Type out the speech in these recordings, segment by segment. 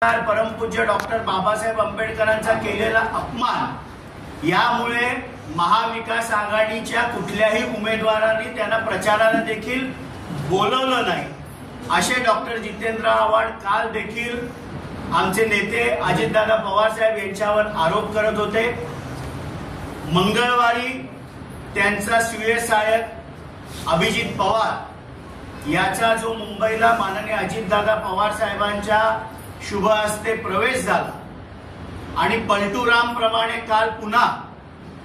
परमपूज्य डॉक्टर बाबासाहेब आंबेडकरांचा केलेला अपमान यामुळे महाविकास आघाडीच्या कुठल्याही उमेदवारांनी त्यांना प्रचाराला देखील बोलवलं नाही असे डॉक्टर जितेंद्र आव्हाड काल देखील आमचे नेते अजितदादा पवारसाहेब यांच्यावर आरोप करत होते। मंगळवारी त्यांचा स्वीय सहाय्यक अभिजित पवार याचा जो मुंबईला माननीय अजितदादा पवार साहेबांच्या शुभ हस्ते प्रवेश झाला आणि पलटूराम प्रमाणे काल पुन्हा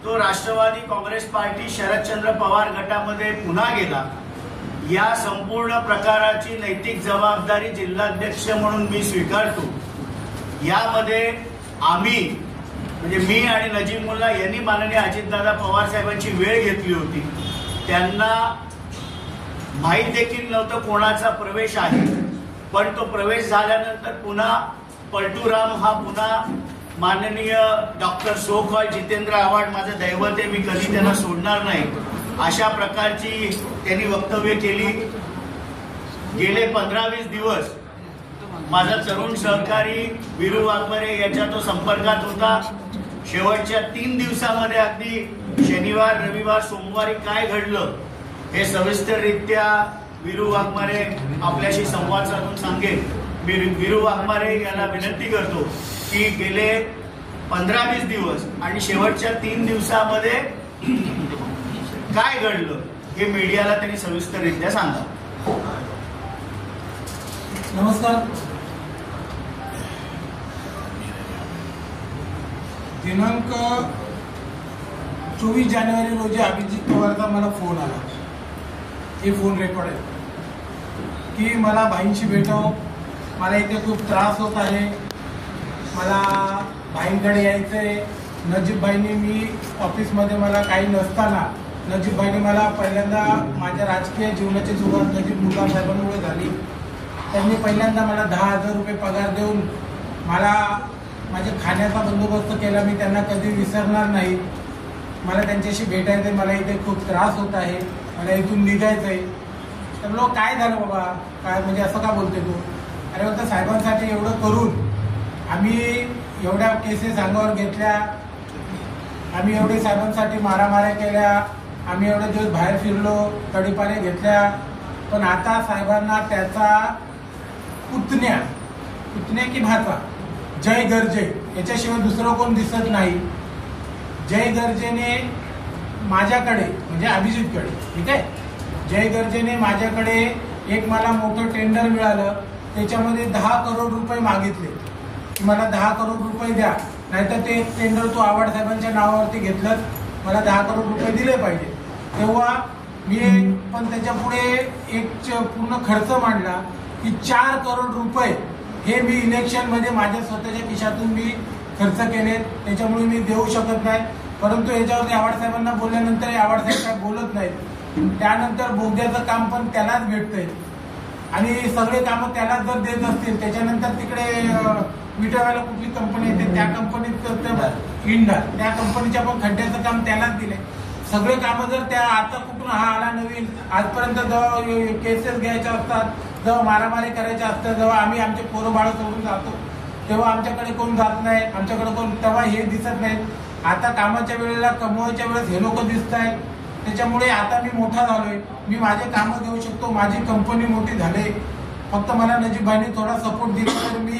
तो राष्ट्रवादी काँग्रेस पार्टी शरदचंद्र पवार गटामध्ये पुन्हा गेला। या संपूर्ण प्रकाराची नैतिक जबाबदारी जिल्हाध्यक्ष म्हणून मी स्वीकारतो। यामध्ये आम्ही म्हणजे मी आणि नजीब मुल्ला यांनी माननीय अजितदादा पवार साहेबांची वेळ घेतली होती। त्यांना माहित देखील नव्हतं कोणाचा प्रवेश आहे, पण तो प्रवेश झाल्यानंतर पुन्हा पलटूराम हा पुन्हा माननीय doctor so called Jitendra Awhad माझं दैवत आहे, मी कधी त्यांना सोडणार नाही अशा प्रकारची त्यांनी वक्तव्य केली। गेले 15-20 दिवस माझा तरुण सहकारी वीरू वाघमारे याच्या तो संपर्कात होता। शेवटच्या 3 दिवसामध्ये अगदी शनिवार रविवार सोमवारी काय घडलं हे सविस्तररित्या वीरू वाघमारे आपल्याशी संवाद साधून सांगेल। मी वीरू वाघमारे यांना विनंती करतो की गेले 15-20 दिवस आणि शेवटच्या 3 दिवसामध्ये काय घडलं हे मीडियाला त्यांनी सविस्तररित्या सांगा। नमस्कार। दिनांक 24 जानेवारी रोजी अभिजित पवारचा मला फोन आला, हे फोन रेकॉर्ड आहे की मला भाईंशी भेटव, मला इथे खूप त्रास होत आहे, मला भाईंकडे यायचंय। नजीब भाईंनी मी ऑफिसमध्ये मला काही नसताना नजीब भाईंनी मला पहिल्यांदा माझ्या राजकीय जीवनाची सुरुवात नजीब मुल्ला साहेबांमुळे झाली। त्यांनी पहिल्यांदा मला 10,000 रुपये पगार देऊन मला माझ्या खाण्याचा बंदोबस्त केला। मी त्यांना कधी विसरणार नाही। मला त्यांच्याशी भेटायचंय, मला इथे खूप त्रास होत आहे, मला इथून निघायचंय। तर लोक काय झालं बाबा, काय म्हणजे असं का बोलते तू? अरे होतं साहेबांसाठी एवढं करून आम्ही एवढ्या केसेस अंगावर घेतल्या, आम्ही एवढे साहेबांसाठी मारामाऱ्या केल्या, आम्ही एवढे दिवस बाहेर फिरलो, तडीपारे घेतल्या, पण आता साहेबांना त्याचा पुतण्या की भाचा जय गर्जे याच्याशिवाय दुसरं कोण दिसत नाही। जय गर्जेने माझ्याकडे म्हणजे अभिजितकडे, ठीक आहे, जय गर्जेने माझ्याकडे एक मला मोठं टेंडर मिळालं, त्याच्यामध्ये 10 करोड रुपये मागितले की मला 10 करोड रुपये द्या, नाहीतर ते टेंडर तू आव्हाड साहेबांच्या नावावरती घेतलं, मला 10 करोड रुपये दिले पाहिजे। तेव्हा मी पण त्याच्या पुढे एक पूर्ण खर्च मांडला की 4 करोड रुपये हे मी इलेक्शन मध्ये माझ्या स्वतःच्या खिशातून मी खर्च केले, त्याच्यामुळे मी देऊ शकत नाही। परंतु याच्यावरती आव्हाड साहेबांना बोलल्यानंतर आव्हाड साहेब काय बोलत नाहीत। त्यानंतर बोगद्याचं काम पण त्यालाच भेटतंय आणि सगळे कामं त्यालाच जर देत असतील, त्याच्यानंतर तिकडे विटाव्याला कुठली कंपनी येते त्या कंपनीत इंडा त्या कंपनीच्या पण खड्ड्याचं काम त्यालाच दिले। सगळे कामं जर त्या आता कुठून हा आला नवीन, आजपर्यंत जेव्हा केसेस घ्यायच्या असतात, जेव्हा मारामारी करायच्या असतात, जेव्हा आम्ही आमचे पोरं बाळ सोडून जातो तेव्हा आमच्याकडे कोण जात नाही, आमच्याकडे कोण तेव्हा हे दिसत नाही। आता कामाच्या वेळेला कमवायच्या वेळेस हे लोक दिसत आहेत। त्याच्यामुळे आता मी मोठा झालोय, मी माझे कामं घेऊ शकतो, माझी कंपनी मोठी झाली। फक्त मला नजीबभाईंनी थोडा सपोर्ट दिला तर मी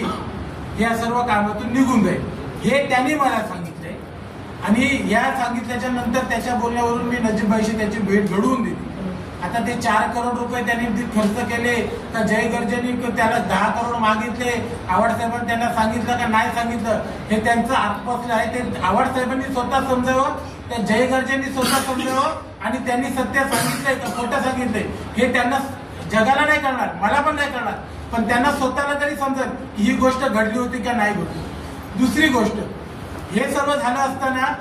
या सर्व कामातून निघून जाईल, हे त्यांनी मला सांगितलंय। आणि या सांगितल्याच्या नंतर त्याच्या बोलण्यावरून मी नजीबभाईशी त्याची भेट घडवून दिली। आता ते 4 करोड रुपये त्यांनी खर्च केले का जय गर्जेंनी त्याला 10 करोड मागितले, आव्हाड साहेबांनी त्यांना सांगितलं का नाही सांगितलं हे त्यांचं आत्मपक्ष आहे। ते आव्हाड साहेबांनी स्वतः समजावं, त्या जय गर्जेंनी स्वतः समजावं आणि त्यांनी सत्य सांगितलंय का खोटं सांगितलंय हे त्यांना जगाला नाही कळणार, मला पण नाही कळणार, पण त्यांना स्वतःला तरी समजेल की ही गोष्ट घडली होती का नाही घडली। दुसरी गोष्ट, हे सर्व झालं असताना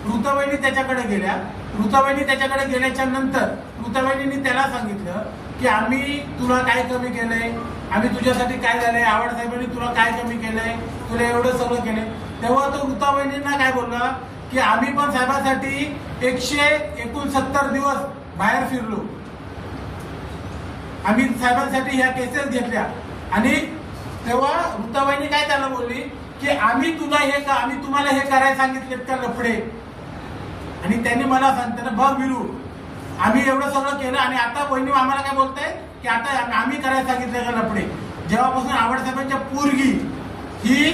ऋताबाईंनी त्याच्याकडे गेल्या। ऋताबाईंनी त्याच्याकडे गेल्याच्या नंतर ऋताबाईंनी त्याला सांगितलं की आम्ही तुला काय कमी केलंय, आम्ही तुझ्यासाठी काय झालंय, आव्हाड साहेबांनी तुला काय कमी केलंय, तुला एवढं सगळं केलंय। तेव्हा तो ऋताबाईंना काय बोलला की आम्ही पण साहेबांसाठी 169 दिवस बाहेर फिरलो, आम्ही साहेबांसाठी ह्या केसेस घेतल्या आणि तेव्हा ऋताबाईंनी काय त्याला बोलली की आम्ही तुम्हाला हे करायला सांगितलेत का लफडे. आणि त्यांनी मला सांगताना बघ विरू, आम्ही एवढं सगळं केलं आणि आता बहिणी आम्हाला काय बोलताय की आता आम्ही करायला सांगितले का लफडे. जेव्हापासून आव्हाडसाहेबांच्या पोरगी ही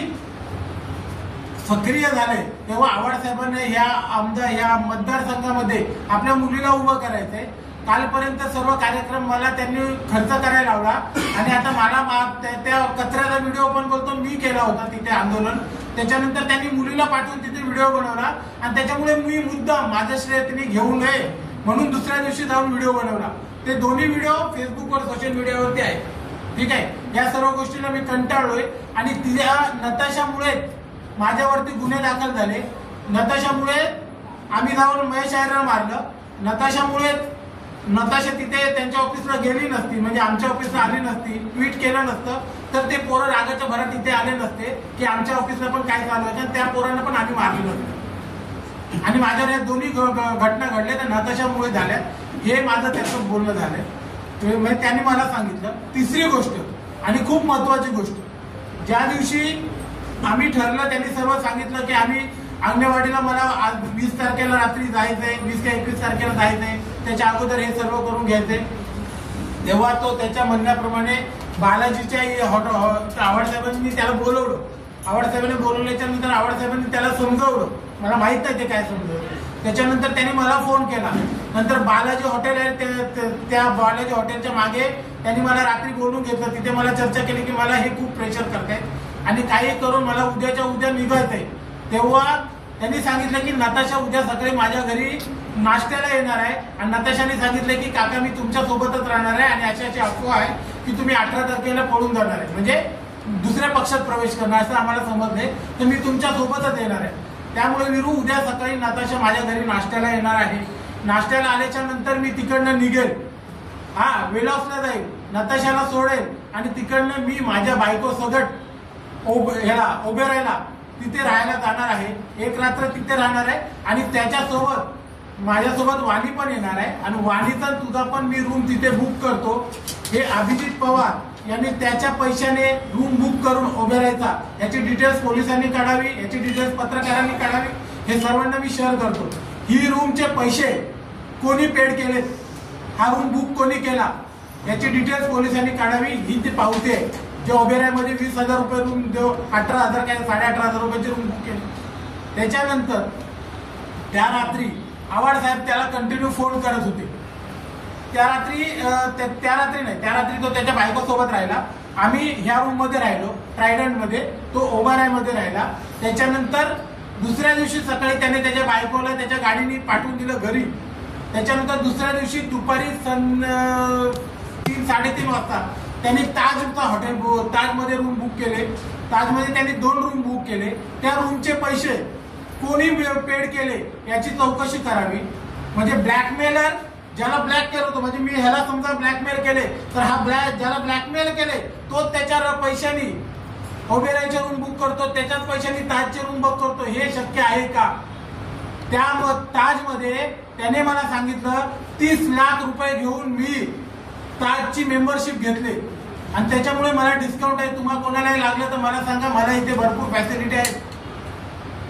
सक्रिय झाले तेव्हा आव्हाडसाहेबांनी ह्या मतदारसंघामध्ये आपल्या मुलीला उभं करायचंय. कालपर्यंत सर्व कार्यक्रम मला त्यांनी खर्च करायला लावला आणि आता मला त्या कचऱ्याचा व्हिडिओ पण बोलतो मी केला होता तिथे आंदोलन. त्याच्यानंतर त्यांनी मुलीला पाठवून तिथे व्हिडिओ बनवला आणि त्याच्यामुळे मी मुद्दाम माझं श्रेय त्यांनी घेऊ नये म्हणून दुसऱ्या दिवशी जाऊन व्हिडिओ बनवला. ते दोन्ही व्हिडिओ फेसबुकवर सोशल मीडियावरती आहे. ठीक आहे, या सर्व गोष्टीला मी कंटाळलोय आणि तिच्या नताशामुळे माझ्यावरती गुन्हे दाखल झाले. नताशामुळे आम्ही जाऊन महेश आयरला मारलं. नताशा तिथे त्यांच्या ऑफिसला गेली नसती, म्हणजे आमच्या ऑफिसला आली नसती, ट्विट केलं नसतं तर ते पोरं रागाच्या भरात तिथे आले नसते की आमच्या ऑफिसला पण काय चालू आहे. त्या पोरांना पण आम्ही मारले नसते. आणि माझ्यावर या दोन्ही घटना घडल्या त्या नताशामुळे झाल्या. हे माझं त्याचं बोलणं झालंय. त्यांनी मला सांगितलं. तिसरी गोष्ट आणि खूप महत्वाची गोष्ट, ज्या दिवशी आम्ही ठरलं त्यांनी सर्व सांगितलं की आम्ही अंगणवाडीला मला 20 तारखेला रात्री जायचंय, 20 ते 21 तारखेला जायचंय, त्याच्या अगोदर हे सर्व करून घ्यायचंय. तेव्हा तो त्याच्या म्हणण्याप्रमाणे बालाजीच्या आव्हाडसाहेबांनी त्याला बोलवलं. आव्हाडसाहेबांनी बोलवल्याच्या नंतर आव्हाडसाहेबांनी त्याला समजवलं. मला माहित नाही ते काय समजवलं. त्याच्यानंतर त्यांनी मला फोन केला. नंतर बालाजी हॉटेल आहे त्या बालाजी हॉटेलच्या मागे त्यांनी मला रात्री बोलून घेतलं. तिथे मला चर्चा केली की मला हे खूप प्रेशर करतायत आणि काही करून मला उद्याच्या उद्या निघायचंय. तेव्हा त्यांनी सांगितलं की नताशा उद्या सकाळी माझ्या घरी नाश्त्याला येणार आहे आणि नताशाने सांगितलं की काका मी तुमच्या सोबतच राहणार आहे आणि अशी अफवा आहे की तुम्ही 18 तारखेला पळून जाणार आहे, म्हणजे दुसऱ्या पक्षात प्रवेश करणार असं आम्हाला समजले, तर मी तुमच्या सोबतच येणार आहे. त्यामुळे विरू उद्या सकाळी नताशा माझ्या घरी नाश्त्याला येणार आहे. नाश्त्याला आल्याच्या नंतर मी तिकडनं निघेल, वेलहाऊसला जाईल, नताशाला सोडेल आणि तिकडनं मी माझ्या बायको सगट ओबेरायला तिथे राहायला जाणार आहे. एक रात्र तिथे राहणार आहे आणि त्याच्यासोबत माझ्यासोबत वाणी पण येणार आहे आणि वाणीचा तुझा पण मी रूम तिथे बुक करतो. हे अभिजित पवार यांनी त्याच्या पैशाने रूम बुक करून ओबेरायचा, याची डिटेल्स पोलिसांनी काढावी, याची डिटेल्स पत्रकारांनी काढावी, हे सर्वांना मी शेअर करतो. ही रूमचे पैसे कोणी पेड केलेत, हा रूम बुक कोणी केला, याची डिटेल्स पोलिसांनी काढावी. ही ती पावती आहे. जे ओबेरायमध्ये 20,000 रुपये रूम 18,000 काय 18,500 रुपयाची रूम बुक केली. त्याच्यानंतर त्या रात्री आव्हाडसाहेब त्याला कंटिन्यू फोन करत होते. त्या रात्री तो त्याच्या बायकोसोबत राहिला. आम्ही ह्या रूम मध्ये राहिलो ट्रायडंट मध्ये, तो ओबेरायमध्ये राहिला. त्याच्यानंतर दुसऱ्या दिवशी सकाळी त्याने त्याच्या बायकोला त्याच्या गाडीने पाठवून दिलं घरी. त्याच्यानंतर दुसऱ्या दिवशी दुपारी 3-3:30 वाजता त्यांनी ताजमध्ये रूम बुक केले. ताजमध्ये त्यांनी 2 रूम बुक केले. त्या रूमचे पैसे कोणी पेड केले याची चौकशी करावी. म्हणजे ब्लॅकमेलर ज्याला ब्लॅक केलं होतं, म्हणजे मी ह्याला समजा ब्लॅकमेल केले तर हा ज्याला ब्लॅकमेल केले तो त्याच्या पैशानी ओबेरायचे रूम बुक करतो, त्याच्याच पैशानी ताजचे रूम बुक करतो. हे शक्य आहे का? त्या ताजमध्ये त्याने मला सांगितलं 30 लाख रुपये घेऊन मी ताजची मेंबरशिप घेतली आणि त्याच्यामुळे मला डिस्काउंट आहे. तुम्हाला कोणालाही लागलं तर मला सांगा, मला इथे भरपूर फॅसिलिटी आहेत.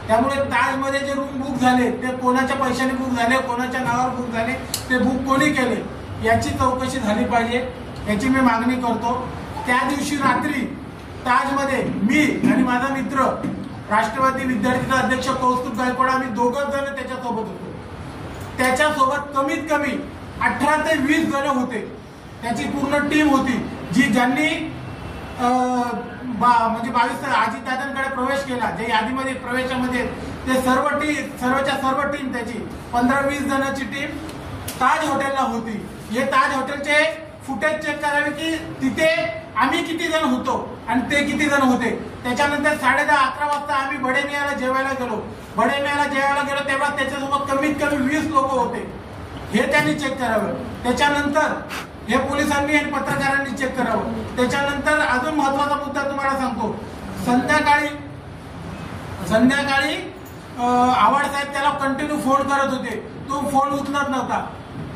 त्यामुळे ताजमध्ये जे रूम बुक झाले ते कोणाच्या पैशाने बुक झाले, कोणाच्या नावावर बुक झाले, ते बुक कोणी केले याची चौकशी झाली पाहिजे, याची मी मागणी करतो. त्या दिवशी रात्री ताजमध्ये मी आणि माझा मित्र राष्ट्रवादी विद्यार्थीचा अध्यक्ष कौस्तुभ गायकवाड आम्ही 2 जण त्याच्यासोबत होतो. त्याच्यासोबत कमीत कमी 18 ते 20 जण होते. त्याची पूर्ण टीम होती ज्यांनी म्हणजे 22 अजितदादांकडे प्रवेश केला. जे यादीमध्ये प्रवेशामध्ये ते सर्वच्या सर्व टीम त्याची 15-20 जणांची टीम ताज हॉटेलला होती. हे ताज हॉटेलचे फुटेज चेक करावे की तिथे आम्ही किती जण होतो आणि ते किती जण होते. त्याच्यानंतर 10:30-11 वाजता आम्ही बडेमियाला जेवायला गेलो तेव्हा त्याच्यासोबत कमीत कमी 20 लोक होते. हे त्यांनी चेक करावं. त्याच्यानंतर हे पोलिसांनी आणि पत्रकारांनी चेक करावं. त्याच्यानंतर अजून महत्वाचा मुद्दा तुम्हाला सांगतो. संध्याकाळी आव्हाडसाहेब त्याला कंटिन्यू फोन करत होते, तो फोन उचलत नव्हता.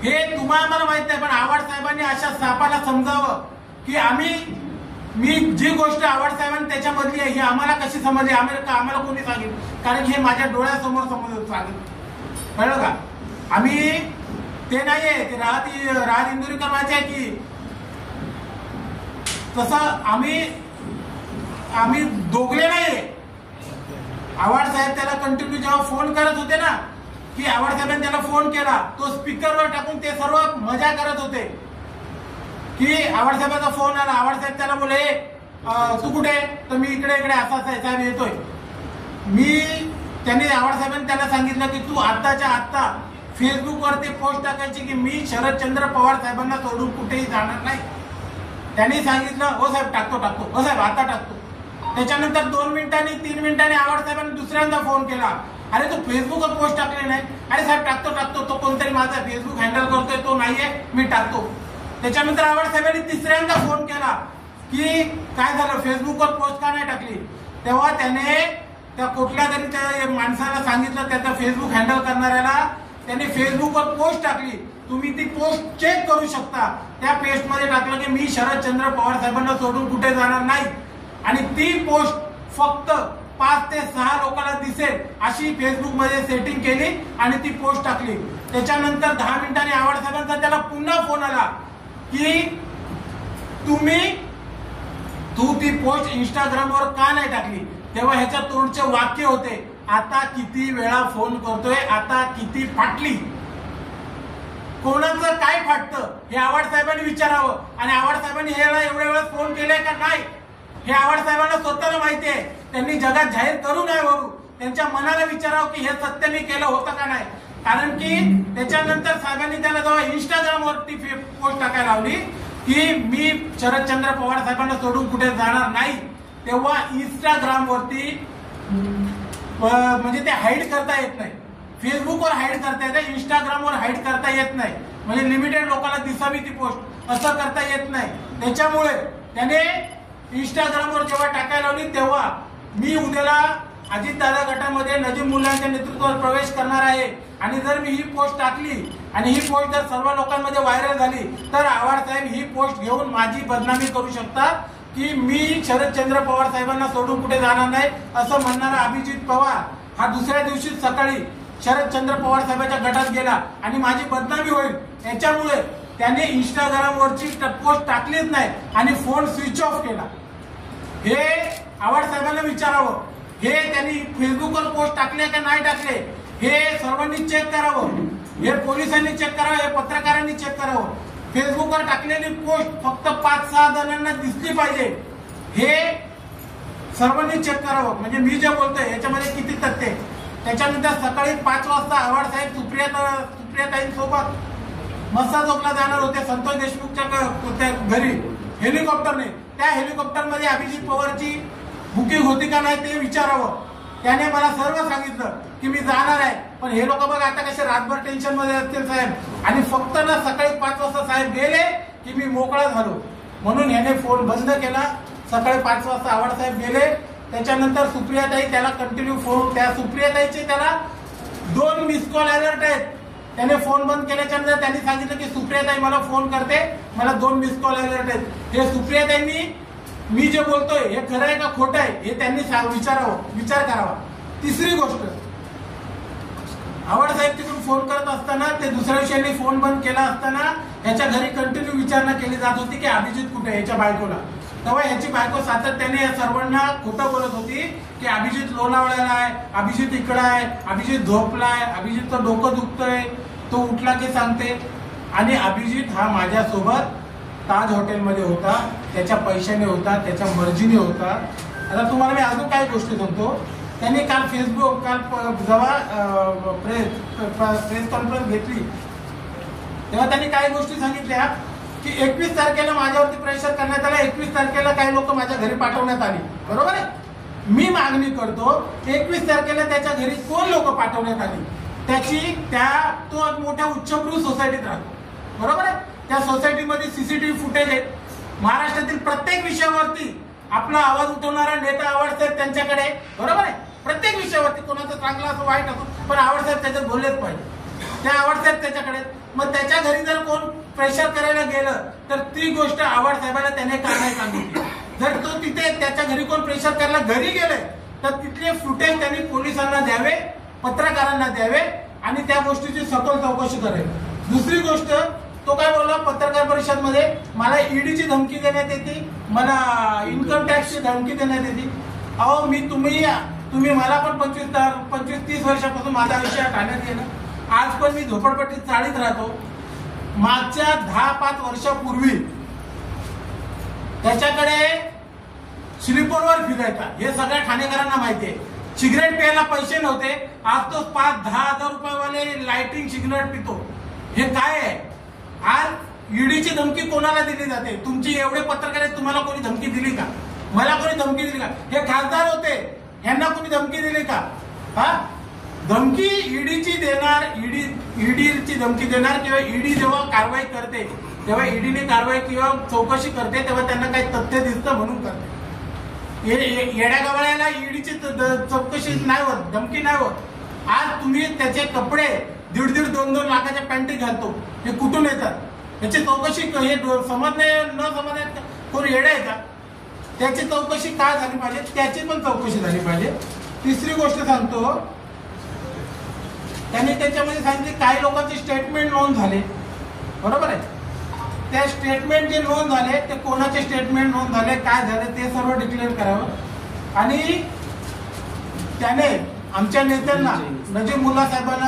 हे तुम्हाला मला माहित नाही, पण आव्हाडसाहेबांनी अशा सापाला समजावं की आम्ही मी जी गोष्ट आव्हाड साहेबांनी त्याच्यामधली आहे ही आम्हाला कशी समजली, आम्हाला कोणी सांगेल, कारण हे माझ्या डोळ्यासमोर सांगेल, कळलं का? आम्ही ते नाहीये ते राहत इंदुरीकर माझे आहे की तसं आम्ही दोघले नाहीये. आव्हाड साहेब त्याला कंटिन्यू जेव्हा फोन करत होते ना, की आव्हाड साहेबांनी त्याला फोन केला, तो स्पीकरवर टाकून ते सर्व मजा करत होते की आव्हाड साहेबांचा फोन आला, आव्हाड साहेब त्याला बोले तू कुठे, तर मी इकडे असा साहेब येतोय. त्यांनी आव्हाड साहेबांनी त्याला सांगितलं की तू आत्ताच्या आत्ता फेसबुकवरती पोस्ट टाकायची की मी शरदचंद्र पवार साहेबांना सोडून कुठेही जाणार नाही. त्यांनी सांगितलं हो साहेब टाकतो, हो साहेब आता टाकतो. त्याच्यानंतर 2 मिनिटांनी 3 मिनिटांनी आव्हाड साहेबांनी दुसऱ्यांदा फोन केला, अरे तू फेसबुकवर पोस्ट टाकले नाही, अरे साहेब टाकतो, तो कोणतरी माझा फेसबुक हँडल करतोय तो नाहीये, मी टाकतो. त्याच्यानंतर आव्हाड साहेबांनी तिसऱ्यांदा फोन केला की काय झालं फेसबुकवर पोस्ट का नाही टाकली. तेव्हा त्याने त्या कुठल्या तरी त्या माणसाला सांगितलं, त्याचा फेसबुक हँडल करणाऱ्याला, त्याने फेसबुकवर पोस्ट टाकली, तुम्ही ती पोस्ट चेक करू शकता. त्या पेस्ट मध्ये टाकलं की मी शरदचंद्र पवार साहेबांना सोडून कुठे जाणार नाही, आणि ती पोस्ट फक्त 5 ते 6 लोकांना दिसेल अशी फेसबुक मध्ये सेटिंग केली आणि ती पोस्ट टाकली. त्याच्यानंतर 10 मिनिटांनी आव्हाड साहेबांचा त्याला पुन्हा फोन आला की तू ती पोस्ट इंस्टाग्रामवर का नाही टाकली. तेव्हा ह्याच्या तोंडचे वाक्य होते, आता किती वेळा फोन करतोय, आता किती फाटली. कोणाचं काय फाटतं हे आव्हाड साहेबांनी विचारावं, आणि आव्हाड साहेबांनी ह्याला एवढ्या वेळा फोन केलाय का नाही हे आव्हाड साहेबांना स्वतःला माहिती आहे. त्यांनी जगात जाहीर करू नये बघू, त्यांच्या मनाला विचारावं की हे सत्य मी केलं होतं का नाही. कारण की त्याच्यानंतर साहेबांनी त्याला जेव्हा इंस्टाग्रामवरती पोस्ट टाकायला लावली की मी शरदचंद्र पवार साहेबांना सोडून कुठे जाणार नाही, तेव्हा इंस्टाग्रामवरती म्हणजे ते हाईड करता येत नाही. फेसबुकवर हाईड करता येते, इंस्टाग्रामवर हाईड करता येत नाही, म्हणजे लिमिटेड लोकांना दिसावी ती पोस्ट, असं करता येत नाही. त्याच्यामुळे त्याने इंस्टाग्रामवर जेव्हा टाकायला लावली तेव्हा मी उद्याला अजितदादा गटामध्ये नजीम मुल्लांच्या नेतृत्वावर प्रवेश करणार आहे, आणि जर मी ही पोस्ट टाकली आणि ही पोस्ट जर सर्व लोकांमध्ये व्हायरल झाली तर आव्हाड साहेब ही पोस्ट घेऊन माझी बदनामी करू शकतात की मी शरदचंद्र पवार साहेबांना सोडून कुठे जाणार नाही असं म्हणणारा अभिजित पवार हा दुसऱ्या दिवशी सकाळी शरदचंद्र पवार साहेबांच्या गटात गेला आणि माझी बदनामी होईल. याच्यामुळे त्याने इंस्टाग्रामवरची पोस्ट टाकलीच नाही आणि फोन स्विच ऑफ केला. हे आव्हाड साहेबांना विचारावं, हे त्यांनी फेसबुकवर पोस्ट टाकले का नाही टाकले हे सर्वांनी चेक करावं, हे पोलिसांनी चेक करावं, हे पत्रकारांनी चेक करावं. फेसबुकवर टाकलेली पोस्ट फक्त 5-6 जणांना दिसली पाहिजे, हे सर्वांनी चेक करावं. म्हणजे मी जे बोलतोय याच्यामध्ये किती तथ्य. त्याच्यानंतर सकाळी 5 वाजता आव्हाड साहेब सुप्रियाताईंसोबत मस्सा चौकला जाणार होते संतोष देशमुखच्या घरी हेलिकॉप्टरने. त्या हेलिकॉप्टरमध्ये अभिजित पवारची बुकिंग होती का नाही ते विचारावं. त्याने मला सर्व सांगितलं की मी जाणार आहे, पण हे लोक बघा आता कसे रातभर टेन्शन मध्ये असतील साहेब, आणि फक्त ना सकाळी 5 वाजता साहेब गेले की मी मोकळा झालो, म्हणून याने फोन बंद केला. सकाळी 5 वाजता आव्हाड साहेब गेले. त्याच्यानंतर सुप्रियाताई त्याला कंटिन्यू फोन, त्या सुप्रियाताईचे त्याला 2 मिस कॉल अलर्ट आहेत. त्याने फोन बंद केल्याच्या नंतर त्यांनी सांगितलं की सुप्रियाताई मला फोन करते, मला 2 मिस कॉल अलर्ट आहेत. हे सुप्रियाताईंनी मी जे बोलतोय हे खरं आहे का खोटं आहे हे त्यांनी विचार करावा. तिसरी गोष्ट, आव्हाड साहेब तिकडून फोन करत असताना ते दुसऱ्या दिवशी फोन बंद केला असताना ह्याच्या घरी कंटिन्यू विचारणा केली जात होती की अभिजित कुठे आहे ह्याच्या बायकोला. तेव्हा ह्याची बायको सातत्याने या सर्वांना खोटं बोलत होती की अभिजित लोणावळ्याला आहे, अभिजित इकडं आहे, अभिजित झोपलाय, अभिजितचं डोकं दुखतंय, तो उठला की सांगते. आणि अभिजित हा माझ्यासोबत ताज हॉटेलमध्ये होता, त्याच्या पैशाने होता, त्याच्या मर्जीने होता. आता तुम्हाला मी अजून काही गोष्टी सांगतो. त्यांनी काल जेव्हा प्रेस कॉन्फरन्स घेतली तेव्हा त्यांनी काही गोष्टी सांगितल्या की 21 तारखेला माझ्यावरती प्रेशर करण्यात आलं, 21 तारखेला काही लोक माझ्या घरी पाठवण्यात आली, बरोबर आहे. मी मागणी करतो 21 तारखेला त्याच्या घरी कोण लोक पाठवण्यात आली तो मोठ्या उच्चभ्रू सोसायटीत राहतो, बरोबर आहे. त्या सोसायटीमध्ये सीसीटीव्ही फुटेज आहेत. महाराष्ट्रातील प्रत्येक विषयावरती आपला आवाज उठवणारा नेता आव्हाड साहेब त्यांच्याकडे, बरोबर आहे. प्रत्येक विषयावरती कोणाचं चांगलं असं वाईट असो, पण आव्हाड साहेब त्याच्यात बोललेच पाहिजे. त्या आव्हाड साहेब त्याच्याकडे, मग त्याच्या घरी जर कोण प्रेशर करायला गेलं तर ती गोष्ट आव्हाड साहेबांना त्याने का नाही सांगितली. जर तो तिथे त्याच्या घरी कोण प्रेशर करायला घरी गेले तर तिथले फुटेज त्यांनी पोलिसांना द्यावे, पत्रकारांना द्यावे आणि त्या गोष्टीची सखोल चौकशी करावी. दुसरी गोष्ट, तो काय बोलला पत्रकार परिषद मध्ये, मला ईडीची धमकी देण्यात येते, मला इन्कम टॅक्सची धमकी देण्यात येते. अहो तुम्ही मला पण 25-30 वर्षापासून माझा आयुष्य ठाण्यात गेलं. आज पण मी झोपडपट्टीत चाळीत राहतो. मागच्या 10-5 वर्षापूर्वी त्याच्याकडे स्लीपरवर फिरायचा, हे सगळ्या ठाणेकरांना माहिती आहे. सिगरेट प्यायला पैसे नव्हते, आज तो 5-10 हजार रुपयावाले लाइटिंग सिगरेट पितो. हे काय आहे? आज ईडीची धमकी कोणाला दिली जाते? तुमची एवढे पत्रकार आहेत, तुम्हाला कोणी धमकी दिली का? मला कोणी धमकी दिली का? हे खासदार होते, यांना कोणी धमकी दिली का? हा, धमकी ईडीची देणार, ईडीची धमकी देणार किंवा ईडी जेव्हा कारवाई करते तेव्हा ईडीने कारवाई किंवा चौकशी करते तेव्हा त्यांना काही तथ्य दिसतं म्हणून करते. येड्या गवाळ्याला ईडीची चौकशी नाही होत, धमकी नाही होत. आज तुम्ही त्याचे कपडे 1.5-2 लाखाच्या पॅन्टी घालतो, हे कुठून येतात? त्याची चौकशी हे समजणे न समजणे कोण येडे आहे का? त्याची चौकशी का झाली पाहिजे, त्याची पण चौकशी झाली पाहिजे. तिसरी गोष्ट सांगतो, त्यांनी त्याच्यामध्ये सांगितले काही लोकांचे स्टेटमेंट नोंद झाले, बरोबर आहे. त्या स्टेटमेंट जे नोंद झाले ते कोणाचे स्टेटमेंट नोंद झाले, काय झाले ते सर्व डिक्लेअर करावं. आणि त्याने आमच्या नेत्यांना नजीब मुल्ला साहेबांना